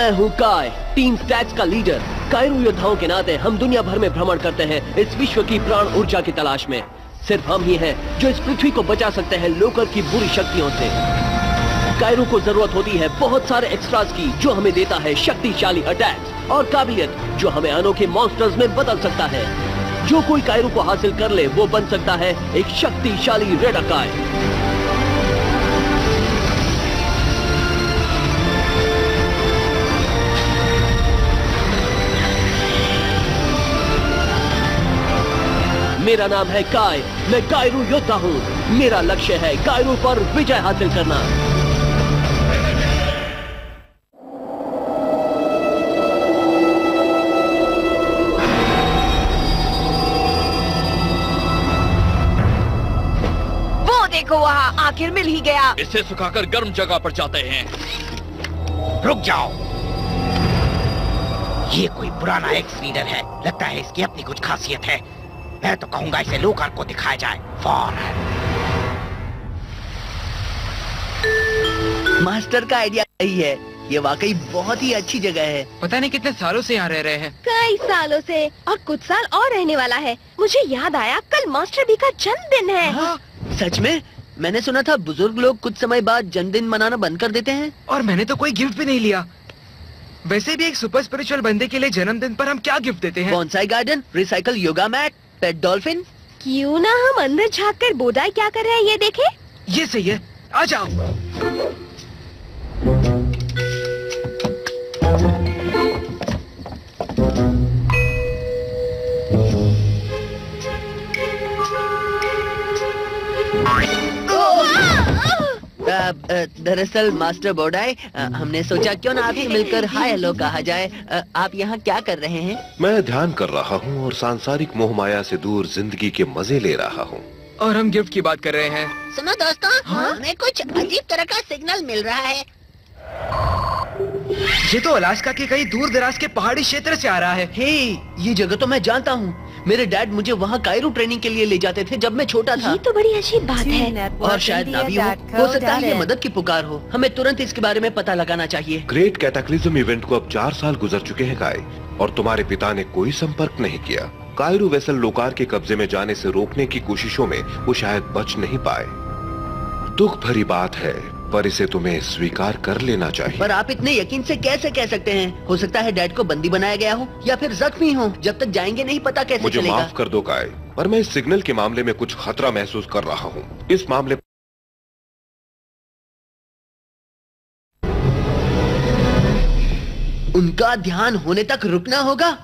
मैं हूँ काय, टीम स्टैग्स का लीडर। कायरू योद्धाओं के नाते हम दुनिया भर में भ्रमण करते हैं इस विश्व की प्राण ऊर्जा की तलाश में। सिर्फ हम ही हैं जो इस पृथ्वी को बचा सकते हैं लोकर की बुरी शक्तियों से। कायरू को जरूरत होती है बहुत सारे एक्स्ट्रास की, जो हमें देता है शक्तिशाली अटैक्स और काबिलियत जो हमें अनोखे मॉन्स्टर्स में बदल सकता है। जो कोई कायरू को हासिल कर ले वो बन सकता है एक शक्तिशाली रेडाकाय। मेरा नाम है काय, मैं कायरू योद्धा हूँ। मेरा लक्ष्य है कायरू पर विजय हासिल करना। वो देखो वहाँ, आखिर मिल ही गया। इसे सुखाकर गर्म जगह पर जाते हैं। रुक जाओ, ये कोई पुराना एक्स लीडर है। लगता है इसकी अपनी कुछ खासियत है। मैं तो कहूंगा इसे लोकर को दिखाया जाए फौरन। मास्टर का आइडिया सही है, ये वाकई बहुत ही अच्छी जगह है। पता नहीं कितने सालों से यहाँ रह रहे हैं। कई सालों से, और कुछ साल और रहने वाला है। मुझे याद आया कल मास्टर बी का जन्मदिन है। हाँ? सच में? मैंने सुना था बुजुर्ग लोग कुछ समय बाद जन्मदिन मनाना बंद कर देते हैं। और मैंने तो कोई गिफ्ट भी नहीं लिया। वैसे भी एक सुपर स्पिरिचुअल बंदे के लिए जन्मदिन पर हम क्या गिफ्ट देते हैं? Bonsai garden, recycle yoga mat, pet dolphin. क्यों ना हम अंदर झाँक कर बोडाई क्या कर रहे हैं ये देखें? ये सही है, आ जाओ। दरअसल मास्टर बोडाई, हमने सोचा क्यों ना आप ही मिलकर हाय हेलो कहा जाए। आप यहाँ क्या कर रहे हैं? मैं ध्यान कर रहा हूँ और सांसारिक मोह माया से दूर जिंदगी के मजे ले रहा हूँ। और हम गिफ्ट की बात कर रहे हैं। सुनो दोस्तों, हमें कुछ अजीब तरह का सिग्नल मिल रहा है। ये तो अलास्का के कई दूर दराज के पहाड़ी क्षेत्र से आ रहा है। हे, ये जगह तो मैं जानता हूँ। मेरे डैड मुझे वहाँ कायरू ट्रेनिंग के लिए ले जाते थे जब मैं छोटा था। ये तो बड़ी अजीब बात है। और शायद ना भी हो सकता है ये मदद की पुकार हो। हमें तुरंत इसके बारे में पता लगाना चाहिए। ग्रेट कैटाक्लिज्म इवेंट को अब 4 साल गुजर चुके हैं काय, और तुम्हारे पिता ने कोई संपर्क नहीं किया। कायरू वेसल लोकार के कब्जे में जाने से रोकने की कोशिशों में वो शायद बच नहीं पाए। दुख भरी बात है, पर इसे तुम्हें स्वीकार कर लेना चाहिए। पर आप इतने यकीन से कैसे कह सकते हैं? हो सकता है डैड को बंदी बनाया गया हो या फिर जख्मी हो। जब तक जाएंगे नहीं पता कैसे मुझे चलेगा। माफ कर दो काय, पर मैं इस सिग्नल के मामले में कुछ खतरा महसूस कर रहा हूँ। इस मामले उनका ध्यान होने तक रुकना होगा,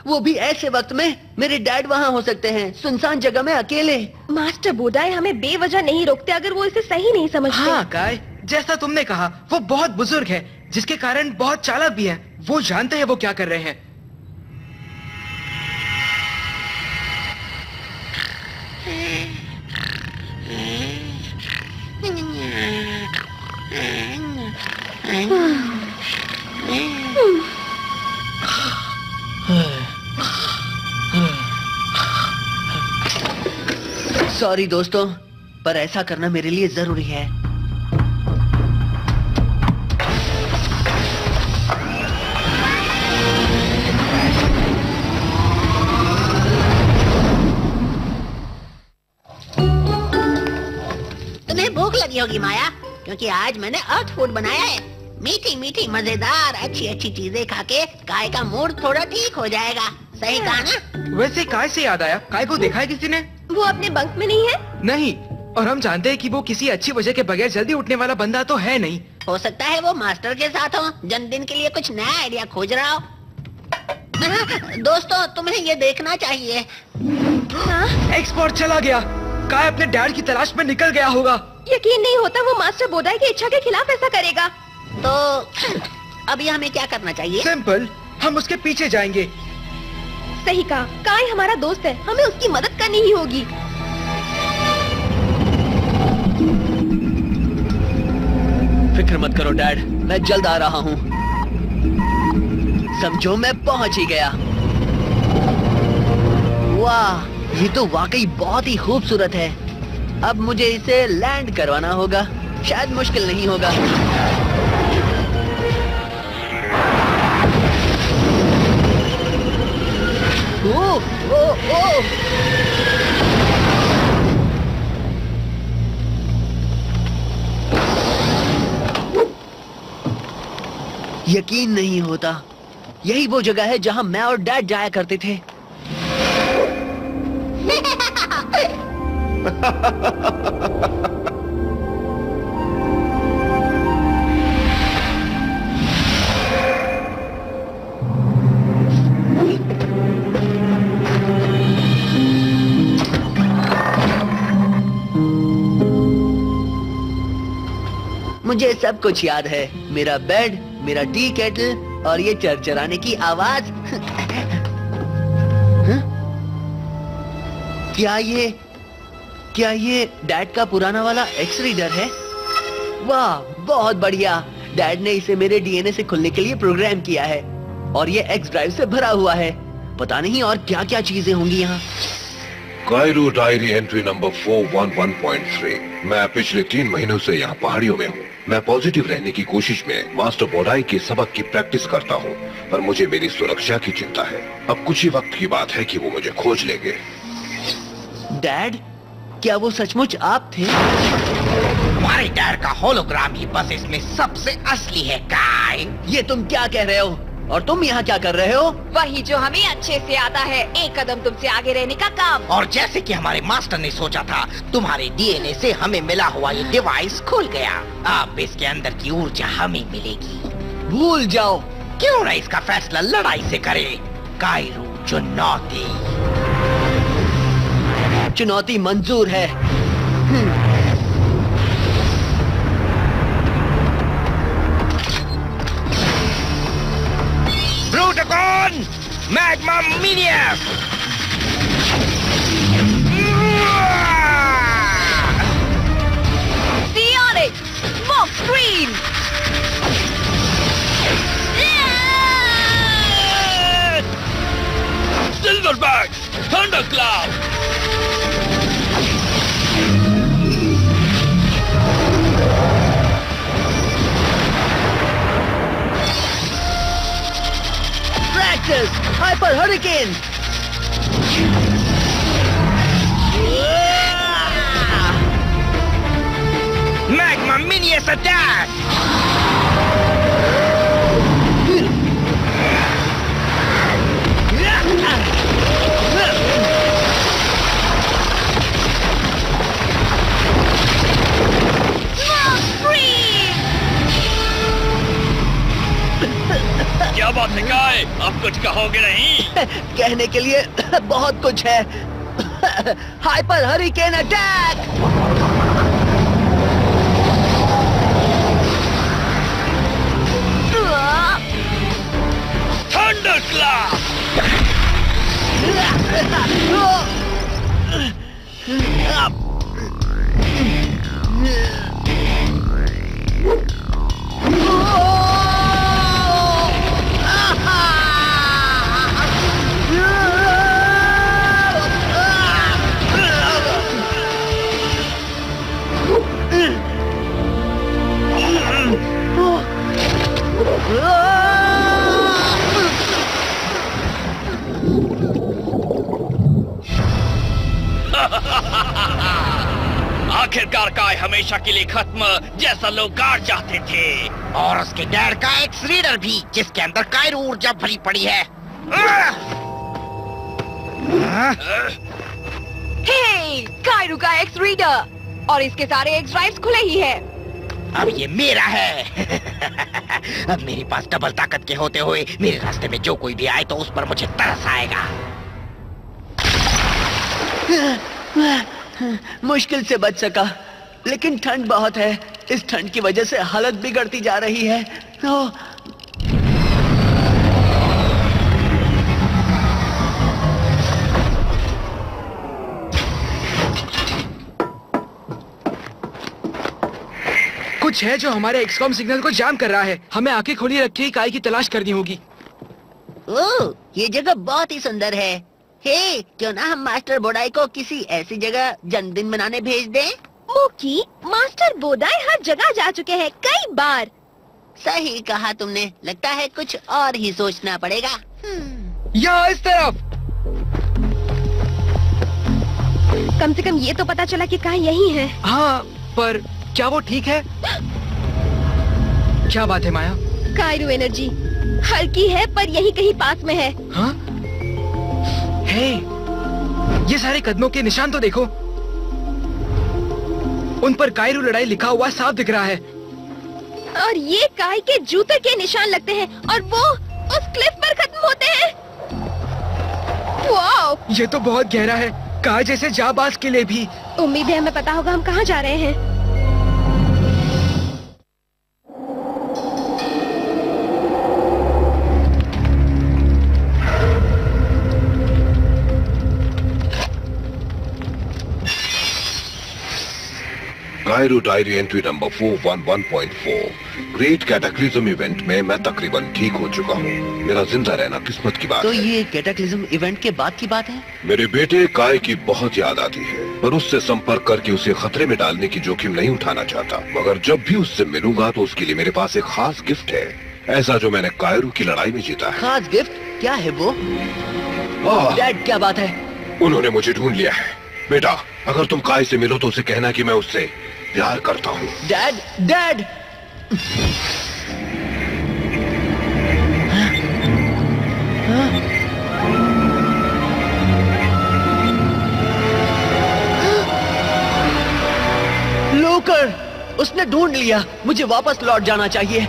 वो भी ऐसे वक्त में। मेरे डैड वहाँ हो सकते हैं, सुनसान जगह में अकेले। मास्टर बोडाई हमें बेवजह नहीं रोकते अगर वो इसे सही नहीं समझते। हाँ काय, जैसा तुमने कहा, वो बहुत बुजुर्ग है, जिसके कारण बहुत चालाक भी है। वो जानते हैं वो क्या कर रहे हैं। सॉरी दोस्तों, पर ऐसा करना मेरे लिए जरूरी है। तुम्हें भूख लगी होगी माया, क्योंकि आज मैंने अर्थ फूड बनाया है। मीठी मीठी मजेदार अच्छी अच्छी चीजें खा के काय का मूड थोड़ा ठीक हो जाएगा। सही कहा ना? वैसे काय से याद आया, काय को देखा है किसी ने? वो अपने बंक में नहीं है? नहीं, और हम जानते हैं कि वो किसी अच्छी वजह के बगैर जल्दी उठने वाला बंदा तो है नहीं। हो सकता है वो मास्टर के साथ हो, जन्मदिन के लिए कुछ नया आइडिया खोज रहा हो। दोस्तों, तुम्हें ये देखना चाहिए। एक्सपोर्ट चला गया। काय अपने डैड की तलाश में निकल गया होगा। यकीन नहीं होता वो मास्टर बोडाई की इच्छा के खिलाफ ऐसा करेगा। तो अभी हमें क्या करना चाहिए? सिंपल, हम उसके पीछे जाएंगे। सही कहा, काय हमारा दोस्त है, हमें उसकी मदद करनी ही होगी। फिक्र मत करो डैड, मैं जल्द आ रहा हूँ। समझो मैं पहुँच ही गया। वाह, ये तो वाकई बहुत ही खूबसूरत है। अब मुझे इसे लैंड करवाना होगा। शायद मुश्किल नहीं होगा। ओ, ओ, ओ। यकीन नहीं होता, यही वो जगह है जहां मैं और डैड जाया करते थे। मुझे सब कुछ याद है, मेरा बेड, मेरा टी केटल और ये चरचराने की आवाज। क्या ये डैड का पुराना वाला एक्स रीडर है? वाह, बहुत बढ़िया। डैड ने इसे मेरे डीएनए से खुलने के लिए प्रोग्राम किया है और ये एक्स ड्राइव से भरा हुआ है। पता नहीं और क्या क्या चीजें होंगी यहाँ। Cairo diary entry number 411.3। मैं पिछले 3 महीनों से यहाँ पहाड़ियों में हूँ। मैं पॉजिटिव रहने की कोशिश में मास्टर बोडाई के सबक की प्रैक्टिस करता हूँ, पर मुझे मेरी सुरक्षा की चिंता है। अब कुछ ही वक्त की बात है कि वो मुझे खोज लेंगे। डैड, क्या वो सचमुच आप थे? हमारे डैड का होलोग्राम ही बस इसमें सबसे असली है काय। ये तुम क्या कह रहे हो? और तुम यहाँ क्या कर रहे हो? वही जो हमें अच्छे से आता है, एक कदम तुमसे आगे रहने का काम। और जैसे कि हमारे मास्टर ने सोचा था, तुम्हारे डीएनए से हमें मिला हुआ ये डिवाइस खुल गया। अब इसके अंदर की ऊर्जा हमें मिलेगी। भूल जाओ। क्यों ना इसका फैसला लड़ाई से करे। कायरो चुनौती। चुनौती मंजूर है। Bruticon! Magma Minius! Psionic! Smoke Screen! Silverback! Thunderclap! Hyper Hurricane! Magma Minius attack! क्या बात है काय? अब कुछ कहोगे नहीं? कहने के लिए बहुत कुछ है। Hyper hurricane attack! थंडरक्लैप! आखिरकार काय हमेशा के लिए खत्म, जैसा लोग गार्ड चाहते थे। और उसके डैड का एक्स रीडर भी, जिसके अंदर कायरो ऊर्जा भरी पड़ी है। हे, कायरो का एक्स रीडर और इसके सारे एक्स ड्राइव्स खुले ही है। अब ये मेरा है। अब मेरे पास डबल ताकत के होते हुए मेरे रास्ते में जो कोई भी आए तो उस पर मुझे तरस आएगा। मुश्किल से बच सका, लेकिन ठंड बहुत है। इस ठंड की वजह से हालत बिगड़ती जा रही है। कुछ है जो हमारे एक्सकॉम सिग्नल को जाम कर रहा है। हमें आंखें खोली रखी काय की तलाश करनी होगी। ओह, ये जगह बहुत ही सुंदर है। हे, क्यों ना हम मास्टर बोडाई को किसी ऐसी जगह जन्मदिन मनाने भेज दें? मोकी, मास्टर बोडाई हर जगह जा चुके हैं कई बार। सही कहा तुमने। लगता है कुछ और ही सोचना पड़ेगा। यहाँ इस तरफ। कम से कम ये तो पता चला कि काई यही है। हाँ, पर क्या वो ठीक है? क्या बात है माया? कायरू एनर्जी हल्की है पर यही कहीं पास में है। हाँ? हे, ये सारे कदमों के निशान तो देखो। उन पर कायरू लड़ाई लिखा हुआ साफ दिख रहा है। और ये काय के जूते के निशान लगते हैं और वो उस क्लिफ पर खत्म होते हैं। वाओ! ये तो बहुत गहरा है। काय जैसे जाबाज के लिए भी। उम्मीद है हमें पता होगा हम कहाँ जा रहे हैं। कायरू diary entry number 411.4। Great cataclysm event में मैं तकरीबन ठीक हो चुका हूँ। मेरा जिंदा रहना किस्मत की बात तो है। ये कैटाक्लिज्म इवेंट के बाद की बात है? मेरे बेटे काय की बहुत याद आती है, पर उससे संपर्क करके उसे खतरे में डालने की जोखिम नहीं उठाना चाहता। मगर जब भी उससे मिलूंगा तो उसके लिए मेरे पास एक खास गिफ्ट है, ऐसा जो मैंने कायरू की लड़ाई में जीता है। खास गिफ्ट? क्या है वो? डैड क्या बात है? उन्होंने मुझे ढूंढ लिया है। बेटा, अगर तुम काय से मिलो तो उसे कहना कि मैं उससे प्यार करता हूँ। Dad, dad! लोकर! उसने ढूंढ लिया। मुझे वापस लौट जाना चाहिए।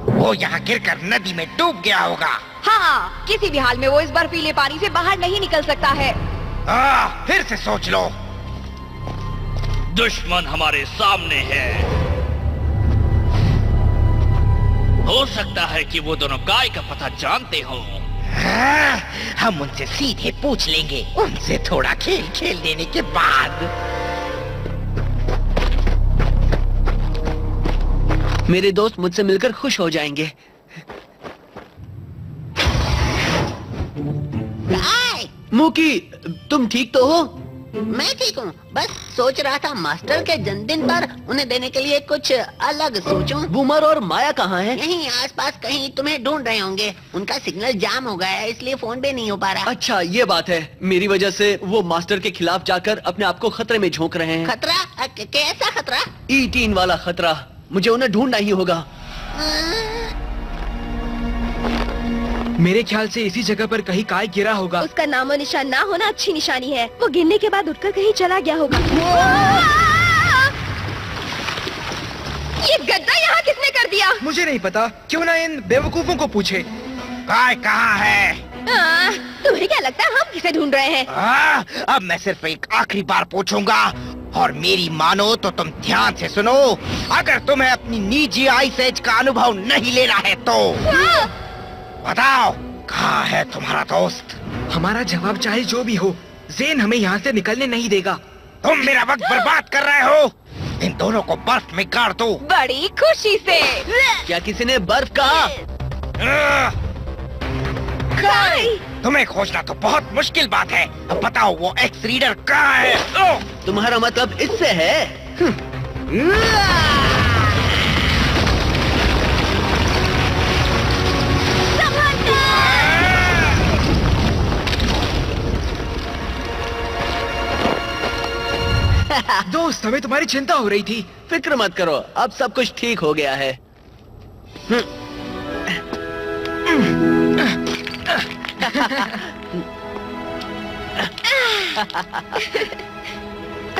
वो यहाँ गिरकर नदी में डूब गया होगा। हाँ, किसी भी हाल में वो इस बर्फीले पानी से बाहर नहीं निकल सकता है। फिर से सोच लो। दुश्मन हमारे सामने है। हो सकता है कि वो दोनों काय का पता जानते हो। हम उनसे सीधे पूछ लेंगे, उनसे थोड़ा खेल खेल लेने के बाद। मेरे दोस्त मुझसे मिलकर खुश हो जाएंगे। काय, मुकी, तुम ठीक तो हो? मैं ठीक हूँ। बस सोच रहा था मास्टर के जन्मदिन पर उन्हें देने के लिए कुछ अलग सोचूं। बूमर और माया कहाँ हैं? यहीं आसपास कहीं तुम्हें ढूंढ रहे होंगे। उनका सिग्नल जाम हो गया है, इसलिए फोन पे नहीं हो पा रहा। अच्छा, ये बात है। मेरी वजह से वो मास्टर के खिलाफ जाकर अपने आप को खतरे में झोंक रहे हैं। खतरा? कैसा खतरा? E-10 वाला खतरा। मुझे उन्हें ढूंढना ही होगा। मेरे ख्याल से इसी जगह पर कहीं काय गिरा होगा। उसका नामो निशान ना होना अच्छी निशानी है। वो गिरने के बाद उठकर कहीं चला गया होगा। ये गड्ढा यहाँ किसने कर दिया? मुझे नहीं पता। क्यों ना इन बेवकूफों को पूछे। काय कहाँ है? तुम्हें क्या लगता है हम किसे ढूंढ रहे हैं? अब मैं सिर्फ एक आखिरी बार पूछूंगा और मेरी मानो तो तुम ध्यान से सुनो। अगर तुम्हें अपनी निजी आइस एज का अनुभव नहीं लेना है तो बताओ, कहाँ है तुम्हारा दोस्त? हमारा जवाब चाहे जो भी हो, ज़ेन हमें यहाँ से निकलने नहीं देगा। तुम मेरा वक्त बर्बाद कर रहे हो। इन दोनों को बर्फ में गाड़ दो। बड़ी खुशी से। क्या किसी ने बर्फ कहा? तुम्हें खोजना तो बहुत मुश्किल बात है। अब बताओ वो एक्स रीडर कहाँ है? तुम्हारा मतलब इससे है? दोस्त, हमें तुम्हारी चिंता हो रही थी। फिक्र मत करो, अब सब कुछ ठीक हो गया है।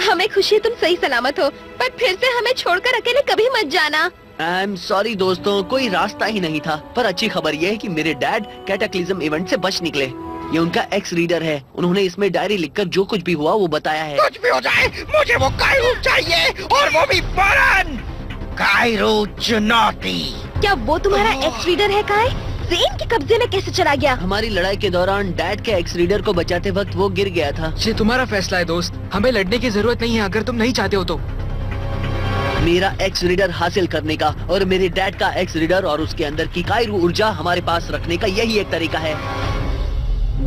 हमें खुशी है तुम सही सलामत हो, पर फिर से हमें छोड़कर अकेले कभी मत जाना। आई एम सॉरी दोस्तों, कोई रास्ता ही नहीं था। पर अच्छी खबर यह है कि मेरे डैड कैटाक्लिज्म इवेंट से बच निकले। ये उनका एक्स रीडर है। उन्होंने इसमें डायरी लिखकर जो कुछ भी हुआ वो बताया है। कुछ भी हो जाए, मुझे वो कायरू चाहिए, और वो भी फौरन। कायरू चुनौती। क्या वो तुम्हारा एक्स रीडर है काय? ज़ेन के कब्जे में कैसे चला गया? हमारी लड़ाई के दौरान डैड के एक्स रीडर को बचाते वक्त वो गिर गया था। ये तुम्हारा फैसला है दोस्त। हमें लड़ने की जरूरत नहीं है अगर तुम नहीं चाहते हो तो। मेरा एक्स रीडर हासिल करने का और मेरे डैड का एक्स रीडर और उसके अंदर की कायरू ऊर्जा हमारे पास रखने का यही एक तरीका है।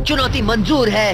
चुनौती मंजूर है।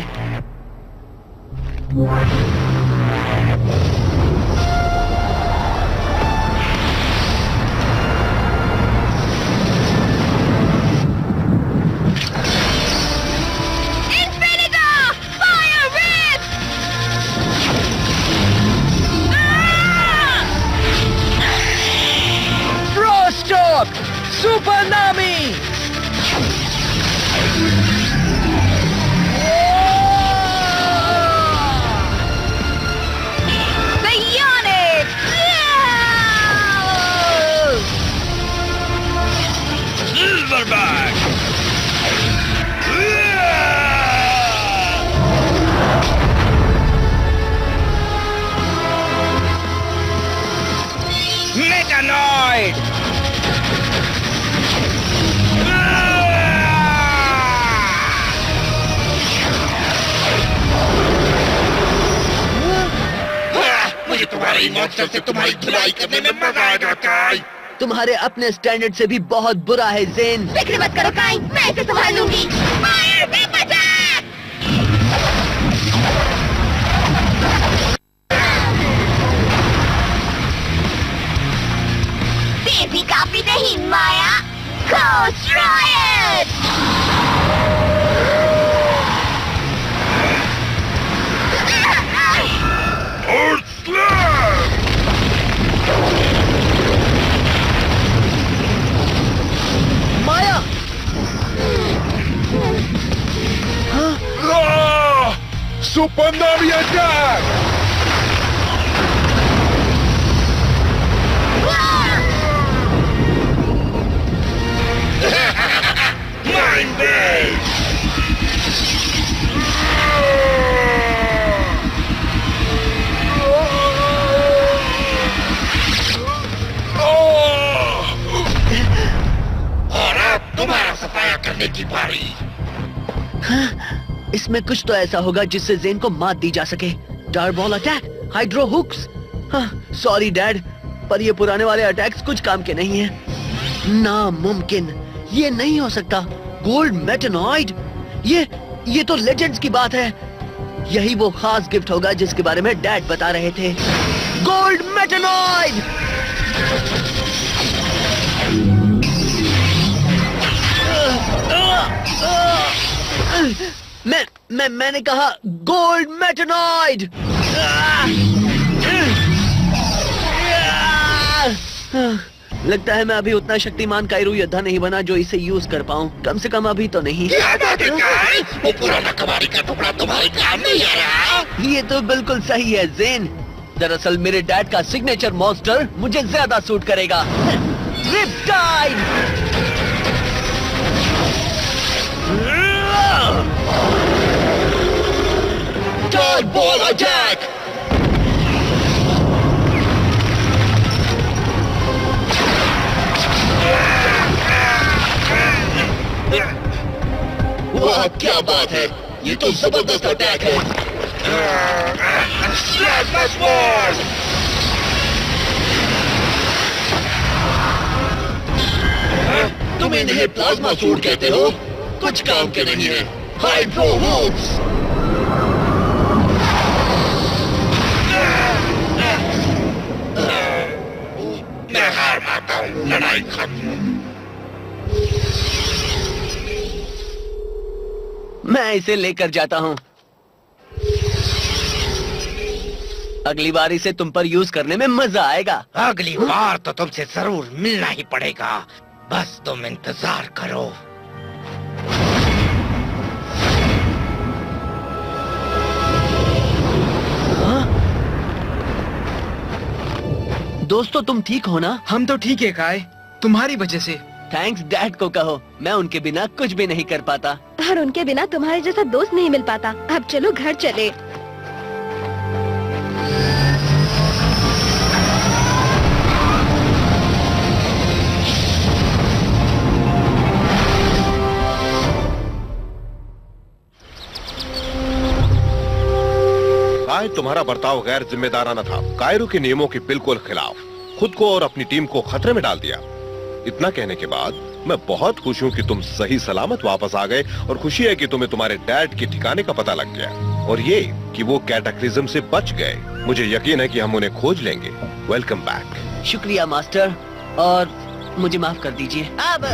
हमारी मॉन्स्टर से तुम्हारी धुलाई करने में मजा आएगा काई। तुम्हारे अपने स्टैंडर्ड से भी बहुत बुरा है ज़ेन। फिक्र मत करो काई, मैं इसे संभाल लूंगी। Fire beam attack! तेजी काफी नहीं माया। Ghost Riot! और स्लैम! माया! सुपर नावी अटैक! Mind Blade! और अब तुम्हारा सफाया करने की बारी। इसमें कुछ तो ऐसा होगा जिससे ज़ेन को मात दी जा सके। Dark ball attack, hydro hooks. Sorry dad, पर ये पुराने वाले अटैक्स कुछ काम के नहीं हैं। नामुमकिन, ये नहीं हो सकता। गोल्ड मेटानॉइड, ये तो लेजेंड्स की बात है। यही वो खास गिफ्ट होगा जिसके बारे में डैड बता रहे थे। गोल्ड मेटानॉइड! मैंने कहा गोल्ड मेटानॉइड! लगता है मैं अभी उतना शक्तिमान कायरू योद्धा नहीं बना जो इसे यूज कर पाऊं। कम से कम अभी तो नहीं। क्या बात है काई? वो पुराना कबाड़ी का टुकड़ा तुम्हारे काम नहीं आ रहा। ये तो बिल्कुल सही है ज़ेन। दरअसल मेरे डैड का सिग्नेचर मॉन्स्टर मुझे ज्यादा सूट करेगा। रिपटाइड! Dark ball attack! वाह क्या बात है, ये तो जबरदस्त अटैक है। तुम इन्हें प्लाज्मा सूट कहते हो? कुछ काम के नहीं है। Hydro hooks! मैं हार मानता हूँ, लड़ाई खत्म। मैं इसे लेकर जाता हूँ। अगली बार इसे तुम पर यूज करने में मजा आएगा। अगली बार तो तुमसे जरूर मिलना ही पड़ेगा। बस तुम इंतजार करो। दोस्तों तुम ठीक हो ना? हम तो ठीक है काय, तुम्हारी वजह से। थैंक्स डैड को कहो, मैं उनके बिना कुछ भी नहीं कर पाता। और उनके बिना तुम्हारे जैसा दोस्त नहीं मिल पाता। अब चलो घर चले। काय तुम्हारा बर्ताव गैर जिम्मेदाराना था। कायरू के नियमों के बिल्कुल खिलाफ खुद को और अपनी टीम को खतरे में डाल दिया। इतना कहने के बाद मैं बहुत खुश हूँ कि तुम सही सलामत वापस आ गए और खुशी है कि तुम्हें तुम्हारे डैड के ठिकाने का पता लग गया और ये कि वो कैटाक्लिज्म से बच गए। मुझे यकीन है कि हम उन्हें खोज लेंगे। Welcome back. शुक्रिया मास्टर, और मुझे माफ कर दीजिए। अब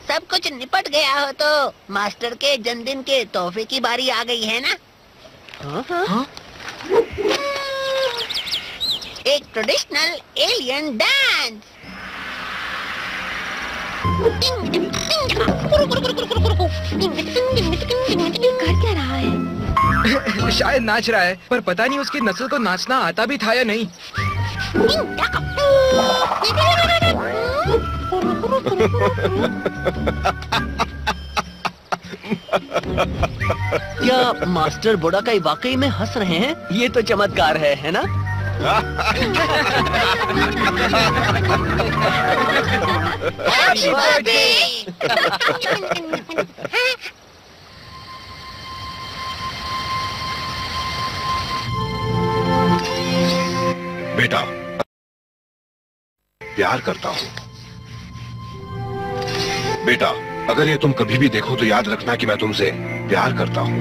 सब कुछ निपट गया हो तो मास्टर के जन्मदिन के तोहफे की बारी आ गई है ना? हाँ? एक ट्रेडिशनल एलियन डांस। कर क्या रहा है? शायद नाच रहा है, पर पता नहीं उसकी नस्ल को नाचना आता भी था या नहीं। क्या मास्टर बुडाकाई वाकई में हंस रहे हैं? ये तो चमत्कार है ना? Happy birthday! बेटा, प्यार करता हूं। बेटा, अगर ये तुम कभी भी देखो तो याद रखना कि मैं तुमसे प्यार करता हूं।